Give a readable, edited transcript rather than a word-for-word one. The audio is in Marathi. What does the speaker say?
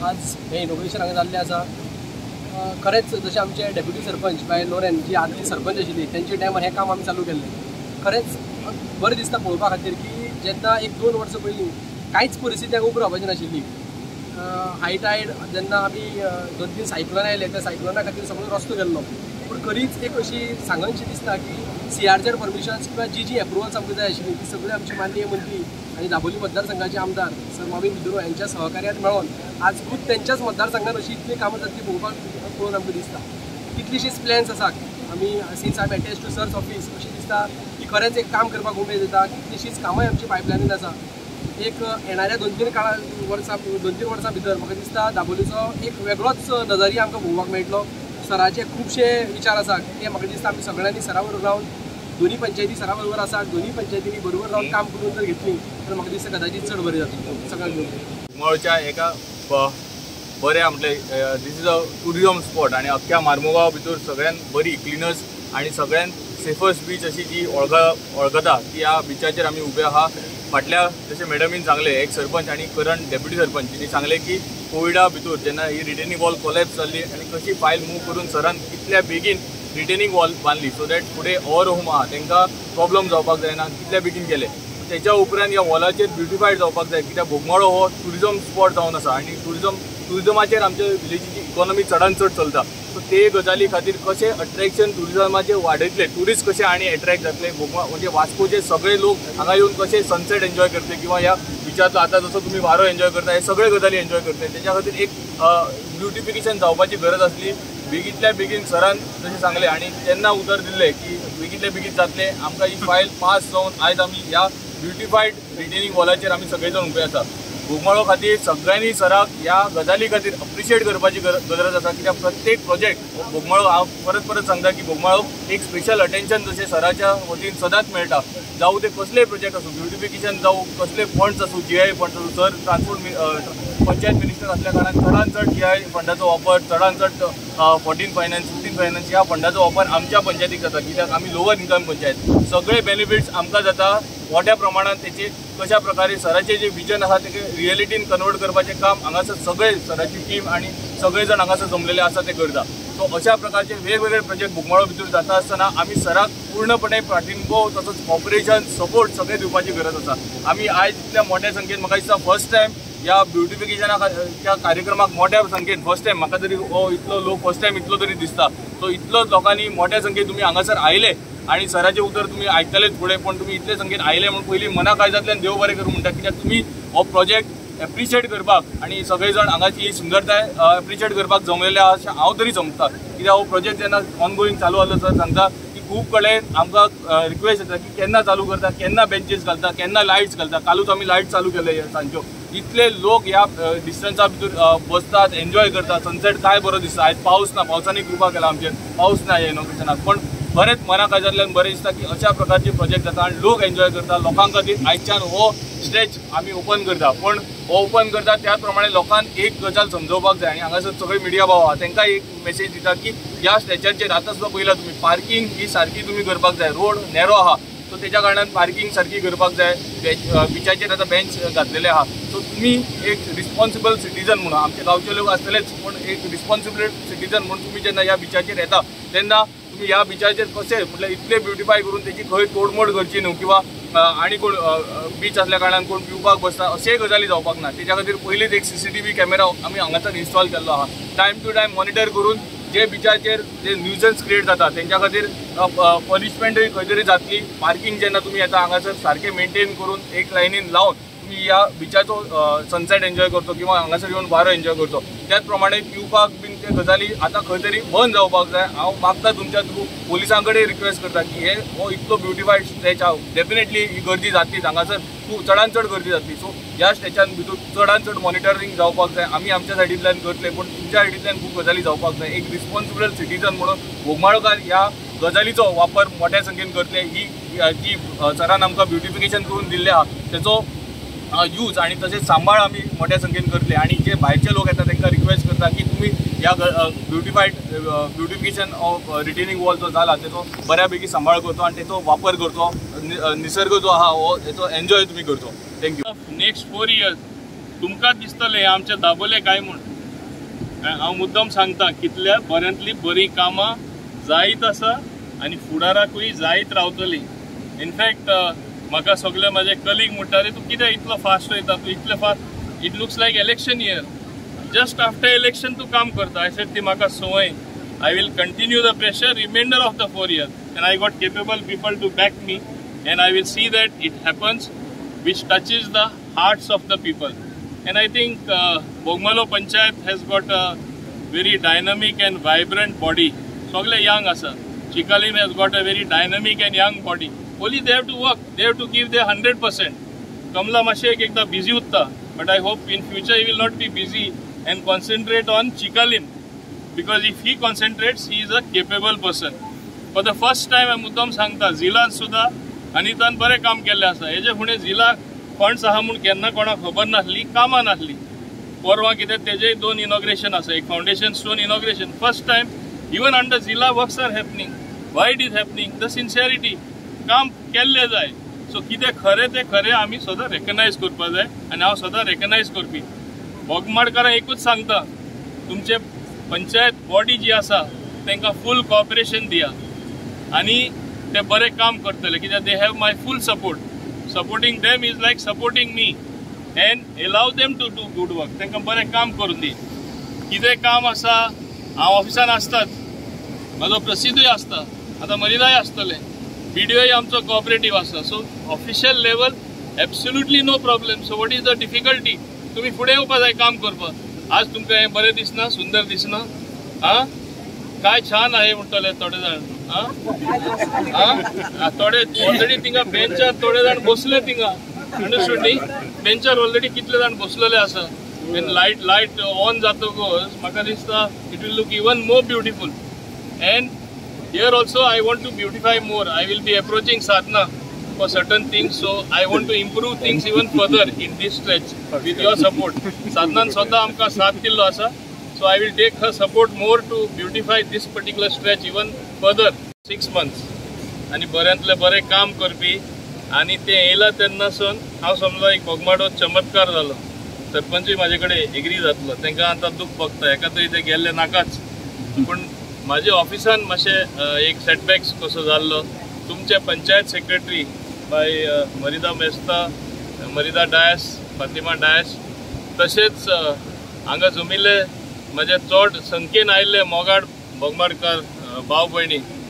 आज हे इनोग्रेशन हांगा जाल्लें आसा। खरेंच जशें आमचे डेप्युटी सरपंच बाय लोरेन जी आदली सरपंच आशिल्ली त्यांच्या टायमार हे काम आमी चालू केल्लें। खरेंच बरें दिसता पळोवपा खातीर की जेन्ना 1-2 वर्सां पयलीं कांयच परिस्थिती हांगा उबी रावपाची नाशिल्ली। हाय टायड जेन्ना आमी 2-3 सायक्लोन आयले त्या सायक्लोना खातीर सगळो रस्तो गेल्लो, पूण खरीच एक अशी सांगनशी दिसता की CRZ परमिशन्स किंवा जी एप्रुवल्स आमकां जाय आशिल्ली ती सगळी आमचे माननीय मंत्री आणि दाबोली मतदारसंघाचे आमदार सर मॉविन गोदिन्हो यांच्या सहकार्यान मेळोन आज खूब त्यांच्याच मतदारसंघात अशी इतली कामां जातली पळोवन आमकां दिसता। कितलीशीच प्लॅन्स आसात आमी since I am attach to search office अशें दिसता की खरेंच एक काम करपाक उमेद येता। कितलीशीच कामां आमची पायपलायनीन आसा। एक येणाऱ्या 2-3 वर्सां भितर म्हाका दिसता दाबोलीचो एक वेगळोच नजरिया आमकां पळोवपाक मेळटलो। सराचे खुबशे विचार आसा ते म्हाका दिसता आमी सगळ्यांनी सरा बरोबर रावन दोन्ही पंचायती सरा बरोबर आसा, दोन्ही पंचायतींनी बरोबर रावन काम करून जर घेतली तर म्हाका दिसता कदाचित चड बरें जातलें सगळ्यांक घेवन। बोगमाळोच्या एका बरें आपले this is a tourism spot आनी अख्ख्या मार्मुगांव भितर सगळ्यान बरी क्लिनस आनी सगळ्यान सेफस्ट बीच अशी जी वळखता ती ह्या बिचाचेर आमी उबे आहा। फाटल्या जशें मॅडमीन सांगले एक सरपंच आनी करंट डेप्युटी सरपंच तिणी सांगले की कोविडा भितर जेन्ना ही रिटेनिंग वॉल कोलॅप्स जाल्ली आनी कशी फायल मूव करून सरान कितल्या बेगीन रिटेनिंग वॉल बांदली सो दॅट फुडें ओवर होम आहा तांकां प्रॉब्लम जावपाक जायना कितल्या बेगीन केले। त्याच्या उपरांत ह्या वॉलाचेर ब्युटिफायड जावपाक जाय कित्याक बोगमाळो हो टुरिजम स्पॉट जावन आसा आनी टुरिजमाचेर आमच्या विलेजीची इकॉनॉमी चडान चड चलता। सो ते गजाली खातीर कशें अट्रॅक्शन टुरिजमाचें वाडयतले, ट्युरिस्ट कशे आनी एट्रॅक्ट जातले, बोगमाळ म्हणजे वास्कोचे सगळे लोक हांगा येवन कशे सनसेट एन्जॉय करतले किंवा ह्या बिचाचो आतां जसो तुमी वारो एन्जॉय करता हे सगळे गजाली एन्जॉय करतले। त्याच्या खातीर एक ब्युटिफिकेशन जावपाची गरज आसली। बेगीतल्या बेगीन सरान जशें सांगलें आनी तेन्ना उतर दिल्लें की बेगीतल्या बेगीन जातलें आमकां ही फायल पास जावन आयज आमी ह्या ब्युटिफायड रिटेनिंग वॉलाचेर आमी सगळे जाण उबे आसा। बोगमाळो खातीर सगळ्यांनी सराक ह्या गजाली खातीर अप्रिशिएट करपाची गरज आसा कित्याक प्रत्येक प्रोजेक्ट बोगमाळो हांव परत परत सांगता की बोगमाळो एक स्पेशल अटेन्शन जशें सराच्या वतीन सदांच मेळटा। जावं ते कसले प्रोजेक्ट आसूं ब्युटिफिकेशन जावं कसले फंड्स आसूं GI फंड्स आसूं सर ट्रान्सपोर्ट पंचायत मिनिस्टर असल्या कारणान चडान चड GI फंडाचो वापर चडान चड 14 फायनान्स 15 फायनान्स ह्या फंडाचो वापर आमच्या पंचायतीक जाता कित्याक आमी लोवर इन्कम पंचायत सगळे बेनिफिट्स आमकां जाता। मोठ्या प्रमाणात त्याचे कशा प्रकारे सराचे जे विजन आसा ते रियलिटीन कन्वर्ट करपाचें काम हांगासर सगळे सराची टीम आनी सगळे जाण हांगासर जमलेले आसा ते करता। सो अशा प्रकारचे वेगवेगळे प्रोजेक्ट बोगमाळो भितर जाता आसतना आमी सराक पूर्णपणे पाठिंबो तसोच कॉपरेशन सपोर्ट सगळे दिवपाची गरज आसा। आमी आयज इतल्या मोठ्या संख्येन म्हाका दिसता फर्स्ट टायम ह्या ब्युटिफिकेशना कार्यक्रमाक मोठ्या संख्येन फर्स्ट टायम म्हाका तरी इतलो लोक फर्स्ट टायम इतलो तरी दिसता। सो इतलोच लोकांनी मोठ्या संख्येन तुमी हांगासर आयले आणि सराचे उतर तुम्ही ऐकतलेच पुढे पण तुम्ही इतले संख्येन आयले म्हणून पहिली मना कायद्यातल्यान देव बरें करूं म्हणटा कित्याक तुम्ही हो प्रोजेक्ट एप्रिशिएट करपाक आणि सगळे जण हांगाची सुंदरताय एप्रिशिएट करपाक जमलेले आहा अशें हांव तरी समजता। कित्याक हो प्रोजेक्ट जेन्ना ऑनगोईंग चालू आसलो सर सांगता की खूब कडेन आमकां रिक्वेस्ट येता की केन्ना चालू करता, केन्ना बेंचीस घालता, केन्ना लायट्स घालता। कालूच आमी लायट चालू केले सांजच्यो। इतले लोक ह्या डिस्टन्सा भितर बसतात एन्जॉय करतात सनसेट काय बरो दिसता। आयज पावस ना, पावसांनी कृपा केला आमचेर, पावस ना ह्या इनोग्रेशनाक पण बरेच मना कायद्यातल्यान बरें दिसता की अशा प्रकारचे प्रोजेक्ट जाता आनी लोक एन्जॉय करता। लोकां खातीर आयच्यान हो स्ट्रेच आमी ओपन करता पण हो ओपन करता त्याच प्रमाणे लोकांक एक गजाल समजोवपाक जाय आनी हांगासर सगळे मिडिया भाव आहा तांकां एक मेसेज दिता की ह्या स्ट्रेचाचेर आतां सुद्दां पयला तुमी पार्किंग ही सारकी तुमी करपाक जाय। रोड नॅरो आहा सो तेच्या कारणान पार्किंग सारकी करपाक जाय। बिचाचेर आतां बेंच घातलेले आहा सो तुमी एक रिस्पॉन्सिबल सिटीजन म्हणून आमचे गांवचे लोक आसतलेच पण एक रिस्पॉन्सिबल सिटीजन म्हणून तुमी जेन्ना ह्या बिचाचेर येता तेन्ना तुम्ही ह्या बिचाचेर कशें म्हटल्यार इतले ब्युटिफाय करून तेची खंय तोडमोड करची न्हू किंवा आनी कोण बीच असल्या कारणान कोण पिवपाक बसता अशें गजाली जावपाक ना। तेच्या खातीर पयलींच एक CCTV कॅमेरा आमी हांगासर इन्स्टॉल केल्लो आहा। टायम टू टायम मॉनिटर करून जे बिचाचेर जे न्यूजन्स क्रिएट जाता तेंच्या खातीर पनिशमेंटूय खंय तरी जातली। पार्किंग जेन्ना तुमी येता हांगासर सारकें मेंटेन करून एक लायनीन लावन तुमी ह्या बिचाचो सनसेट एन्जॉय करतो किंवा हांगासर येवन वारो एन्जॉय करतो। त्याच प्रमाणे पिवपाक बीन ते गजाली आतां खंय तरी बंद जावपाक जाय। हांव मागता तुमच्या थ्रू पोलिसां कडेन रिक्वेस्ट करता की हो इतलो ब्युटिफायड स्ट्रेच आहा डेफिनेटली ही गर्दी जातलीच हांगासर खूब चडान चड गर्दी जातली। सो ह्या स्ट्रेचान भितर चडान चड मॉनिटरींग जावपाक जाय। आमी आमच्या सायडींतल्यान करतले पण तुमच्या सायडींतल्यान खूब गजाली जावपाक जाय। एक रिस्पॉन्सिबल सिटीजन म्हणून बोगमाळोकार ह्या गजालीचो वापर मोठ्या संख्येन करतले। ही जी सरान आमकां ब्युटिफिकेशन करून दिल्लें आहा तेचो यूज आणि तसेच सांबाळ आमी मोठ्या संख्येन करतले आणि जे भायरचे लोक येतात तांकां रिक्वेस्ट करता की तुम्ही ह्या ब्युटिफिकेशन ऑफ रिटेनिंग वॉल जो जाला तेचो बऱ्यापैकी सांबाळ करतो आणि तेचो वापर करतो। निसर्ग जो आहा हो हेचो एन्जॉय तुम्ही करतो। थँक्यू। नेक्स्ट 4 इयर्स तुमकां दिसतलें आमचे दाबोले काय म्हूण हांव मुद्दम सांगता कितल्या बऱ्यांतली बरी कामां जायत आसा आनी फुडाराकूय जायत रावतली. इनफॅक्ट म्हाका सगळे म्हाजे कलीग म्हणटाले तूं कित्याक इतलो फास्ट वयता, तूं इतले fast, it looks like election year, just after election तूं काम करता. आय सेड ती म्हाका संवय. I will continue the pressure remainder of the 4 years, and I got capable people to back me, and I will see that it happens which touches the hearts of the people. And I think Bogmalo Panchayat has got a very dynamic and vibrant body. Sogle young asa. Chikalim has got a very dynamic and young body. Only they have to work, they have to give their 100%. Kamla Mashek ekda busy utta, but I hope in future he will not be busy and concentrate on Chikalim. Because if he concentrates, he is a capable person. For the first time, I मुद्दाम सांगता जिलान सुद्धा अनितान बरे काम केले आसा. हेजे फुडें जिला फंड्स आहा म्हूण केन्ना कोणाक खबर नासली, कामां नासली. परवा कितें तेजेय 2 इनॉग्रेशन आसा, एक foundation stone inauguration. First time even under zilla works are happening. Why it is happening? The sincerity. काम केल्ले जाय. सो कितें खरें तें खरें आमी सदां रेकग्नायज करपा जाय आनी हांव सदां रेकग्नायज करपी. बोगमाडकारां एकूच सांगता, तुमचे पंचायत बॉडी जी आसा तांकां फूल कॉपरेशन दिया आनी ते बरे काम करतले कित्याक they have my full support. Supporting them is like supporting me and allow them to do good work. तांकां बरें काम करून दी. कितें काम आसा हांव ऑफिसान आसताच, म्हाजो प्रसिद्धूय आसता, आतां मरिदाय आसतले, BDOय आमचो कॉपरेटीव आसा. So official level absolutely no problem. So what is the difficulty? तुमी फुडें येवपा जाय काम करपाक. आज तुमकां हें बरें दिसना, सुंदर दिसना? काय छान आहे म्हणटले थोडे जाण. थोडे ऑलरेडी थिंगा बेंचार थोडे जाण बसले थिंगा. अंडरस्टूड न्ही? बेंचार ऑलरेडी कितले जाण बसलेले आसा. वेन लायट ऑन जातकच म्हाका दिसता it will look even more beautiful. And here also I want to beautify more. I will be approaching Sadhana for certain things, so I want to improve things even further in this stretch with your support. Sadnan स्वतः आमकां साथ दिल्लो आसा, so I will take her support more to beautify this particular stretch even further. 6 months आणि बऱ्यांतले बरें काम करपी आणि ते येयला तेन्नासून हांव समजलो एक बोगमाडो चमत्कार जालो. सरपंचूय म्हाजे कडेन एग्री जातलो. तांकां आतां दूख भोगता, एका तरी ते गेल्ले नाकाच. पूण म्हाजे ऑफिसान मातशें एक सेटबॅक्स कसो जाल्लो. तुमचे पंचायत सेक्रेटरी बाय मरिदा मेस्ता, मरिदा डायस, फातिमा डायस, तशेंच हांगा जमिल्ले म्हाजे चड संख्येन आयिल्ले मोगाड बोगमाडकार भाव भयणी